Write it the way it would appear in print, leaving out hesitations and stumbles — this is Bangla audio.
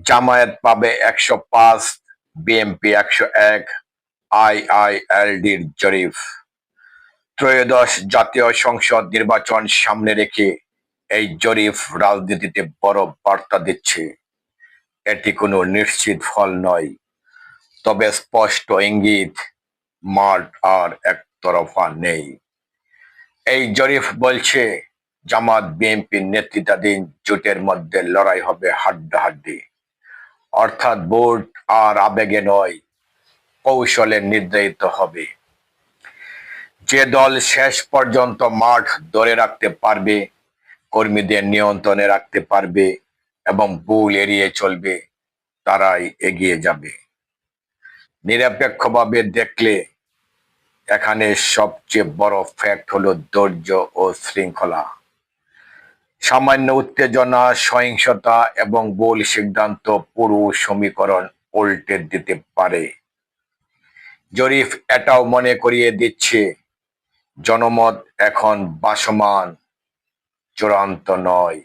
জামায়াত পাবে ১০৫, বিএনপি ১০১, আইআইএলডির জরিপ। ত্রয়োদশ জাতীয় সংসদ নির্বাচন সামনে রেখে এই জরিপ রাজনীতিতে বড় বার্তা দিচ্ছে। এটি কোনো নিশ্চিত ফল নয়, তবে স্পষ্ট ইঙ্গিত মাঠ আর একতরফা নেই। এই জরিপ বলছে জামাত বিএনপি নেতৃত্বাধীন জোটের মধ্যে লড়াই হবে হাড্ডাহাড্ডি, অর্থাৎ ভোট আর আবেগে নয়, কৌশলে নির্ধারিত হবে। যে দল শেষ পর্যন্ত মাঠ ধরে রাখতে পারবে, কর্মীদের নিয়ন্ত্রণে রাখতে পারবে এবং ভুল এড়িয়ে চলবে, তারাই এগিয়ে যাবে। নিরপেক্ষভাবে দেখলে এখানে সবচেয়ে বড় ফ্যাক্ট হলো ধৈর্য ও শৃঙ্খলা। সামান্য উত্তেজনা, সহিংসতা এবং ভুল সিদ্ধান্ত পুরো সমীকরণ উল্টে দিতে পারে। জরিপ এটাও মনে করিয়ে দিচ্ছে জনমত এখন ভাসমান, চূড়ান্ত নয়।